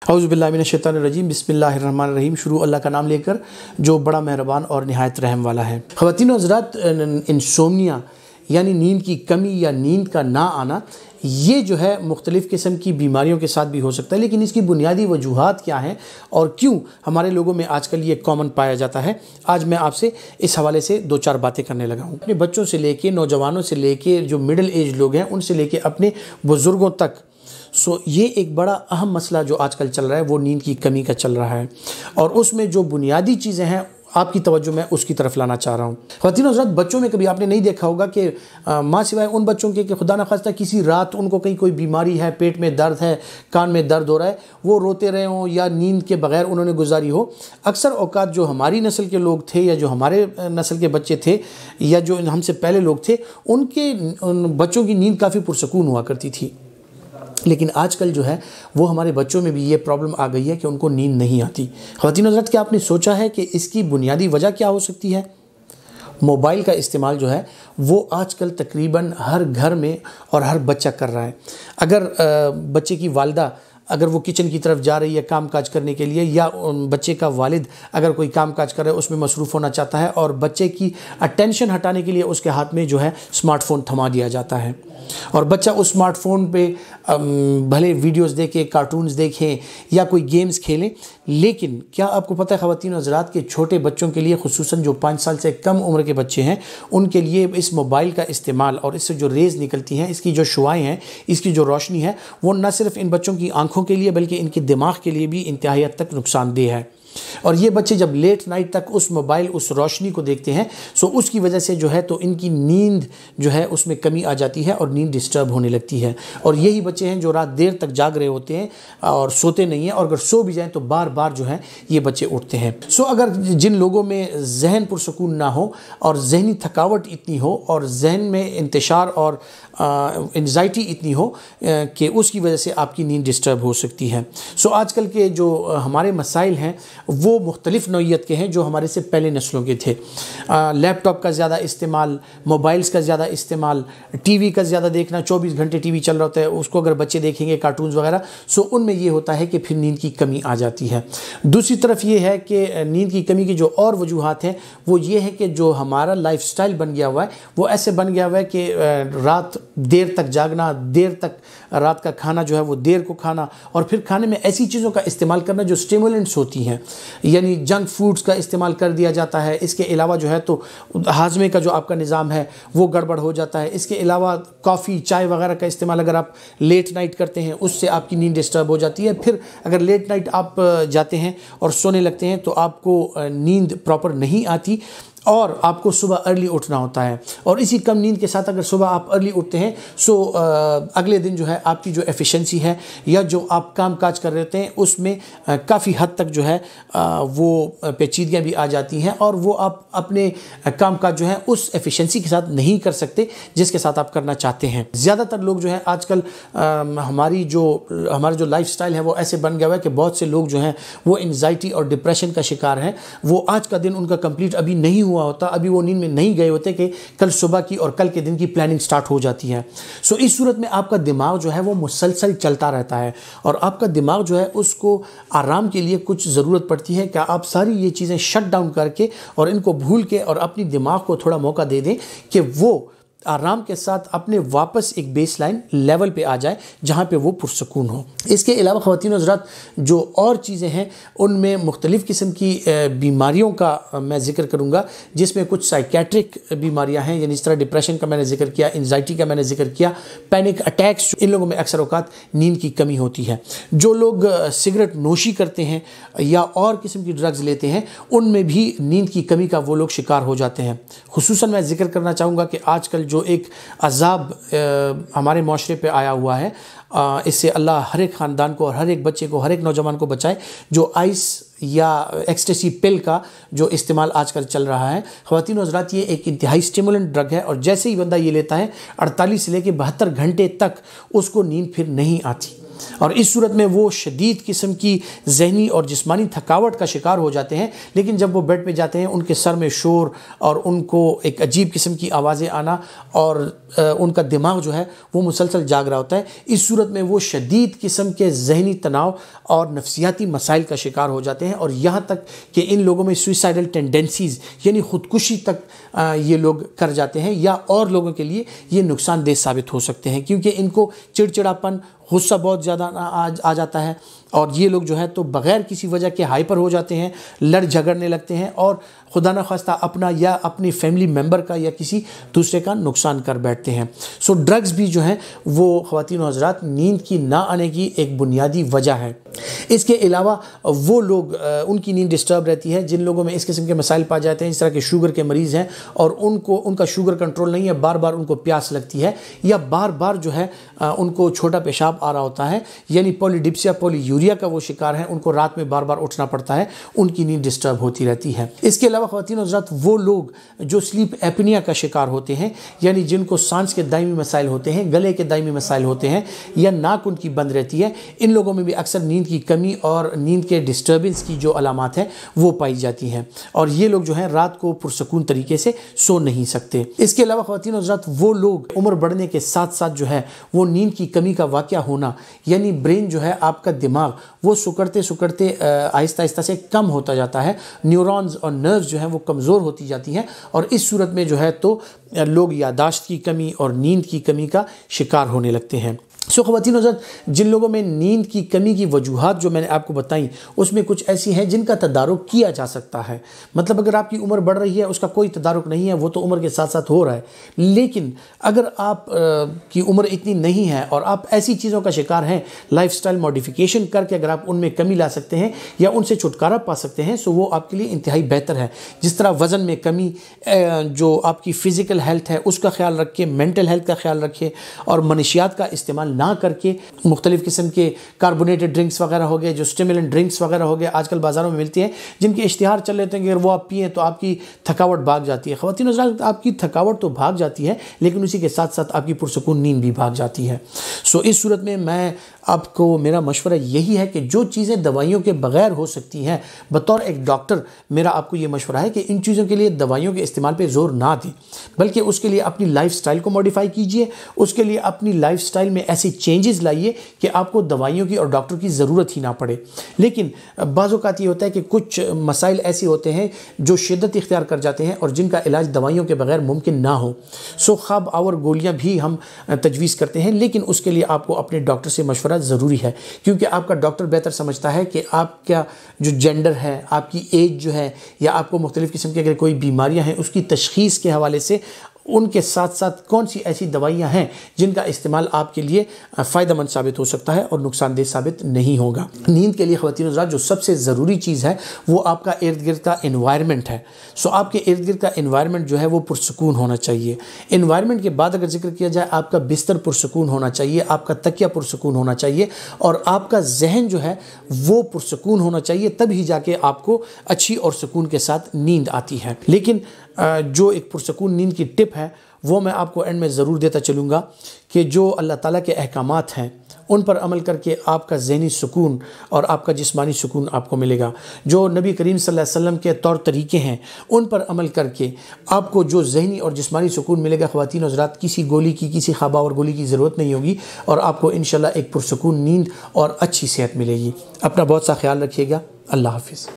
اعوذ باللہ من الشیطان الرجیم، بسم اللہ الرحمن الرحیم۔ شروع اللہ کا نام لے کر جو بڑا مہربان اور نہایت رحم والا ہے۔ خواتین و حضرات، انسومنیا یعنی نیند کی کمی یا نیند کا نہ آنا، یہ جو ہے مختلف قسم کی بیماریوں کے ساتھ بھی ہو سکتا ہے، لیکن اس کی بنیادی وجوہات کیا ہیں اور کیوں ہمارے لوگوں میں آج کل یہ کامن پایا جاتا ہے، آج میں آپ سے اس حوالے سے دو چار باتیں کرنے لگا ہوں۔ اپنے بچوں سے لے کے، نوجوانوں سے لے کے، جو مڈل ایج لوگ ہیں ان سے لے کے اپنے بزرگوں تک، یہ ایک بڑا اہم مسئلہ جو آج کل چل رہا ہے وہ نیند کی کمی کا چل رہا ہے، اور اس میں جو بنیادی چیزیں ہیں آپ کی توجہ میں اس کی طرف لانا چاہ رہا ہوں۔ خواتین و حضرات، بچوں میں کبھی آپ نے نہیں دیکھا ہوگا کہ ماں سوائے ان بچوں کے کہ خدا نخواستہ کسی رات ان کو کہیں کوئی بیماری ہے، پیٹ میں درد ہے، کان میں درد ہو رہا ہے، وہ روتے رہے ہوں یا نیند کے بغیر انہوں نے گزاری ہو۔ اکثر اوقات جو ہماری نسل کے لوگ تھے یا جو ہمارے نسل کے بچے تھے یا جو ہم سے پہلے لوگ تھے، ان بچوں کی نیند کافی پرسکون ہوا کرتی تھی، لیکن آج کل جو ہے وہ ہمارے بچوں میں بھی یہ پرابلم آ گئی ہے کہ ان کو نیند نہیں آتی۔ خواتین حضرات، کیا آپ نے سوچا ہے کہ اس کی بنیادی وجہ کیا ہو سکتی ہے؟ موبائل کا استعمال جو ہے وہ آج کل تقریباً ہر گھر میں اور ہر بچہ کر رہا ہے۔ اگر بچے کی والدہ اگر وہ کچن کی طرف جا رہی ہے کام کاج کرنے کے لیے، یا بچے کا والد اگر کوئی کام کاج کر رہا ہے اس میں مصروف ہونا چاہتا ہے اور بچے کی اٹینشن ہٹانے کے لیے اس کے ہاتھ میں جو ہے اسمارٹ فون تھما دیا جاتا ہے، اور بچہ اس اسمارٹ فون پہ بھلے ویڈیوز دیکھے، کارٹونز دیکھیں یا کوئی گیمز کھیلیں، لیکن کیا آپ کو پتہ ہے خواتین و حضرات کہ چھوٹے بچوں کے لیے، خصوصاً جو 5 سال سے کم عمر کے بچے ہیں، ان کے لیے اس موبائل کا استعمال اور اس سے جو ریز نکلتی ہیں، اس کی جو شعاعیں ہیں، اس کی جو روشنی ہے، وہ نہ صرف ان بچوں کی آنکھوں کے لیے بلکہ ان کے دماغ کے لیے بھی انتہائی حد تک نقصان دہ ہے۔ اور یہ بچے جب لیٹ نائٹ تک اس موبائل، اس روشنی کو دیکھتے ہیں، اس کی وجہ سے جو ہے تو ان کی نیند جو ہے اس میں کمی آ جاتی ہے اور نیند ڈسٹرب ہونے لگتی ہے، اور یہی بچے ہیں جو رات دیر تک جاگ رہے ہوتے ہیں اور سوتے نہیں ہیں، اور اگر سو بھی جائیں تو بار بار جو ہے یہ بچے اٹھتے ہیں۔ اگر جن لوگوں میں ذہن پرسکون نہ ہو اور ذہنی تھکاوٹ اتنی ہو اور ذہن میں انتشار اور انزائٹی اتنی ہو کہ اس کی وجہ سے آپ کی نیند ڈسٹرب ہو سکتی ہے۔ آج کل کے جو ہمارے مسائل ہیں وہ مختلف نوعیت کے ہیں جو ہمارے سے پہلے نسلوں کے تھے۔ لیپ ٹاپ کا زیادہ استعمال، موبائلز کا زیادہ استعمال، ٹی وی کا زیادہ دیکھنا، 24 گھنٹے ٹی وی چل رہا ہوتا ہے، اس کو اگر بچے دیکھیں گے کارٹونز وغیرہ، ان میں یہ ہوتا ہے کہ پھر نیند کی کمی آ جاتی ہے۔ دوسری طرف یہ ہے کہ نیند کی کمی کی جو اور وجوہات ہیں وہ یہ ہے کہ جو ہمارا لائف سٹائل بن گیا ہوا ہے وہ ایسے بن گیا ہوا ہے کہ رات دیر تک جاگنا، دیر تک رات کا کھانا جو ہے وہ دیر کو کھانا، اور پھر کھانے میں ایسی چیزوں کا استعمال کرنا جو اسٹیمولنٹس ہوتی ہیں، یعنی جنک فوڈز کا استعمال کر دیا جاتا ہے۔ اس کے علاوہ جو ہے تو ہاضمے کا جو آپ کا نظام ہے وہ گڑبڑ ہو جاتا ہے۔ اس کے علاوہ کافی، چائے وغیرہ کا استعمال اگر آپ لیٹ نائٹ کرتے ہیں اس سے آپ کی نیند ڈسٹرب ہو جاتی ہے۔ پھر اگر لیٹ نائٹ آپ جاتے ہیں اور سونے لگتے ہیں تو آپ کو نیند پراپر نہیں آتی اور آپ کو صبح ارلی اٹھنا ہوتا ہے، اور اسی کم نیند کے ساتھ اگر صبح آپ ارلی اٹھتے ہیں اگلے دن جو ہے آپ کی جو ایفیشنسی ہے یا جو آپ کام کاج کر رہے ہوتے ہیں اس میں کافی حد تک جو ہے وہ پیچیدگیاں بھی آ جاتی ہیں، اور وہ آپ اپنے کام کاج جو ہے اس ایفیشنسی کے ساتھ نہیں کر سکتے جس کے ساتھ آپ کرنا چاہتے ہیں۔ زیادہ تر لوگ جو ہیں آج کل ہمارا جو لائف سٹائل ہے وہ ایسے بن گیا ہوا ہے کہ بہت سے لوگ جو ہیں وہ انزائٹی اور ڈپریشن کا شکار ہیں۔ وہ آج کا دن ان کا کمپلیٹ ابھی نہیں ہوا ہوتا، ابھی وہ نیند میں نہیں گئے ہوتے کہ کل صبح کی اور کل کے دن کی پلاننگ سٹارٹ ہو جاتی ہے۔ اس صورت میں آپ کا دماغ جو ہے وہ مسلسل چلتا رہتا ہے، اور آپ کا دماغ جو ہے اس کو آرام کے لیے کچھ ضرورت پڑتی ہے کہ آپ ساری یہ چیزیں شٹ ڈاؤن کر کے اور ان کو بھول کے اور اپنی دماغ کو تھوڑا موقع دے دیں کہ وہ آرام کے ساتھ اپنے واپس ایک بیس لائن لیول پہ آ جائے جہاں پہ وہ پرسکون ہو۔ اس کے علاوہ خواتین و حضرات جو اور چیزیں ہیں ان میں مختلف قسم کی بیماریوں کا میں ذکر کروں گا، جس میں کچھ سائیکیٹرک بیماریاں ہیں، یعنی اس طرح ڈپریشن کا میں نے ذکر کیا، انزائٹی کا میں نے ذکر کیا، پینک اٹیکس، ان لوگوں میں اکثر اوقات نیند کی کمی ہوتی ہے۔ جو لوگ سگریٹ نوشی کرتے ہیں یا اور قسم کی ڈرگز لیتے ہیں ان میں بھی نیند کی کمی کا وہ لوگ شکار ہو جاتے ہیں۔ خصوصاً میں ذکر کرنا چاہوں گا کہ آج کل جو ایک عذاب ہمارے معاشرے پہ آیا ہوا ہے، اس سے اللہ ہر ایک خاندان کو اور ہر ایک بچے کو، ہر ایک نوجوان کو بچائے، جو آئس یا ایکسٹیسی پل کا جو استعمال آج کل چل رہا ہے۔ خواتین و حضرات، یہ ایک انتہائی اسٹیمولنٹ ڈرگ ہے، اور جیسے ہی بندہ یہ لیتا ہے 48 سے لے کے 72 گھنٹے تک اس کو نیند پھر نہیں آتی۔ اور اس صورت میں وہ شدید قسم کی ذہنی اور جسمانی تھکاوٹ کا شکار ہو جاتے ہیں، لیکن جب وہ بیڈ پہ جاتے ہیں ان کے سر میں شور اور ان کو ایک عجیب قسم کی آوازیں آنا اور ان کا دماغ جو ہے وہ مسلسل جاگ رہا ہوتا ہے۔ اس صورت میں وہ شدید قسم کے ذہنی تناؤ اور نفسیاتی مسائل کا شکار ہو جاتے ہیں، اور یہاں تک کہ ان لوگوں میں سوئسائڈل ٹینڈنسیز یعنی خودکشی تک یہ لوگ کر جاتے ہیں، یا اور لوگوں کے لیے یہ نقصان دہ ثابت ہو سکتے ہیں، کیونکہ ان کو چڑچڑاپن، غصہ بہت زیادہ آ جاتا ہے، اور یہ لوگ جو ہے تو بغیر کسی وجہ کے ہائپر ہو جاتے ہیں، لڑ جھگڑنے لگتے ہیں، اور خدا نخواستہ اپنا یا اپنی فیملی ممبر کا یا کسی دوسرے کا نقصان کر بیٹھتے ہیں۔ سو ڈرگز بھی جو ہیں وہ خواتین و حضرات نیند کی نہ آنے کی ایک بنیادی وجہ ہے۔ اس کے علاوہ وہ لوگ ان کی نیند ڈسٹرب رہتی ہے جن لوگوں میں اس قسم کے مسائل پائے جاتے ہیں، جس طرح کے شوگر کے مریض ہیں اور ان کا شوگر کنٹرول نہیں ہے، بار بار ان کو پیاس لگتی ہے، یا بار بار جو ہے ان کو چھوٹا پیشاب آ رہا ہوتا ہے، یعنی پولی ڈپسیا پولی یوریا کا وہ شکار ہے، ان کو رات میں بار بار اٹھنا پڑتا ہے، ان کی نیند ڈسٹرب ہوتی رہتی ہے۔ اس کے علاوہ خواتین و حضرات وہ لوگ جو سلیپ ایپنیا کا شکار ہوتے ہیں، یعنی جن کو سانس کے دائمی مسائل ہوتے ہیں، گلے کے دائمی مسائل ہوتے ہیں، یا ناک ان کی بند رہتی ہے، ان لوگوں میں بھی اکثر نیند کی کمی اور نیند کے ڈسٹربنس کی جو علامات ہیں وہ پائی جاتی ہیں، اور یہ لوگ جو ہیں رات کو پرسکون طریقے سے سو نہیں سکتے۔ اس کے علاوہ خواتین و حضرات وہ لوگ عمر بڑھنے کے ساتھ ساتھ جو ہے وہ نیند کی کمی کا واقعہ ہونا، یعنی برین جو ہے آپ کا دماغ وہ سکڑتے سکڑتے آہستہ آہستہ سے کم ہوتا جاتا ہے، نیورونز اور نروز جو ہیں وہ کمزور ہوتی جاتی ہیں، اور اس صورت میں جو ہے تو لوگ یادداشت کی کمی اور نیند کی کمی کا شکار ہونے لگتے ہیں۔ خواتین و حضرات جن لوگوں میں نیند کی کمی کی وجوہات جو میں نے آپ کو بتائیں اس میں کچھ ایسی ہیں جن کا تدارک کیا جا سکتا ہے، مطلب اگر آپ کی عمر بڑھ رہی ہے اس کا کوئی تدارک نہیں ہے، وہ تو عمر کے ساتھ ساتھ ہو رہا ہے، لیکن اگر آپ کی عمر اتنی نہیں ہے اور آپ ایسی چیزوں کا شکار ہیں، لائف سٹائل ماڈیفیکیشن کر کے اگر آپ ان میں کمی لا سکتے ہیں یا ان سے چھٹکارا پا سکتے ہیں، سو وہ آپ کے لیے انتہائی بہتر ہے۔ جس طرح وزن میں کمی، جو آپ کی فزیکل ہیلتھ ہے اس کا خیال رکھیں، مینٹل ہیلتھ کا خیال رکھیں، اور منشیات کا استعمال نہ کر کے مختلف قسم کے کاربونیٹڈ ڈرنکس وغیرہ ہو گئے، جو اسٹیمولنٹ ڈرنکس وغیرہ ہو گئے آج کل بازاروں میں ملتی ہیں، جن کے اشتہار چل رہے ہیں کہ اگر وہ آپ پئیں تو آپ کی تھکاوٹ بھاگ جاتی ہے۔ خواتین حضرات آپ کی تھکاوٹ تو بھاگ جاتی ہے، لیکن اسی کے ساتھ ساتھ آپ کی پرسکون نیند بھی بھاگ جاتی ہے۔ اس صورت میں آپ کو میرا مشورہ یہی ہے کہ جو چیزیں دوائیوں کے بغیر ہو سکتی ہیں، بطور ایک ڈاکٹر میرا آپ کو یہ مشورہ ہے کہ ان چیزوں کے لیے دوائیوں کے استعمال پہ زور نہ دیں، بلکہ اس کے لیے اپنی لائف سٹائل کو موڈیفائی کیجئے، اس کے لیے اپنی لائف سٹائل میں ایسی چینجز لائیے کہ آپ کو دوائیوں کی اور ڈاکٹر کی ضرورت ہی نہ پڑے۔ لیکن بعض اوقات یہ ہوتا ہے کہ کچھ مسائل ایسے ہوتے ہیں جو شدت اختیار کر جاتے ہیں اور جن کا علاج دوائیوں کے بغیر ممکن نہ ہو، خواب آور گولیاں بھی ہم تجویز کرتے ہیں، لیکن اس کے لیے آپ کو اپنے ڈاکٹر سے مشورہ ضروری ہے، کیونکہ آپ کا ڈاکٹر بہتر سمجھتا ہے کہ آپ کا جو جینڈر ہے، آپ کی ایج جو ہے، یا آپ کو مختلف قسم کی اگر کوئی بیماریاں ہیں اس کی تشخیص کے حوالے سے ان کے ساتھ ساتھ کون سی ایسی دوائیاں ہیں جن کا استعمال آپ کے لیے فائدہ مند ثابت ہو سکتا ہے اور نقصان دہ ثابت نہیں ہوگا۔ نیند کے لیے خواتین حضرات جو سب سے ضروری چیز ہے وہ آپ کا ارد گرد کا انوائرمنٹ ہے۔ آپ کے ارد گرد کا انوائرمنٹ جو ہے وہ پرسکون ہونا چاہیے۔ انوائرمنٹ کے بعد اگر ذکر کیا جائے، آپ کا بستر پرسکون ہونا چاہیے، آپ کا تکیہ پرسکون ہونا چاہیے، اور آپ کا ذہن جو ہے وہ پرسکون ہونا چاہیے، تب ہی جا کے آپ کو اچھی اور سکون کے ساتھ نیند آتی ہے۔ لیکن جو ایک پرسکون نیند کی ٹپ ہے وہ میں آپ کو اینڈ میں ضرور دیتا چلوں گا کہ جو اللہ تعالیٰ کے احکامات ہیں ان پر عمل کر کے آپ کا ذہنی سکون اور آپ کا جسمانی سکون آپ کو ملے گا۔ جو نبی کریم صلی اللہ علیہ وسلم کے طور طریقے ہیں ان پر عمل کر کے آپ کو جو ذہنی اور جسمانی سکون ملے گا، خواتین حضرات کسی گولی کی، کسی خواب آور گولی کی ضرورت نہیں ہوگی، اور آپ کو انشاءاللہ ایک پرسکون نیند اور اچھی صحت ملے گی۔ اپنا بہت سا خیال رکھیے گا۔ اللہ حافظ۔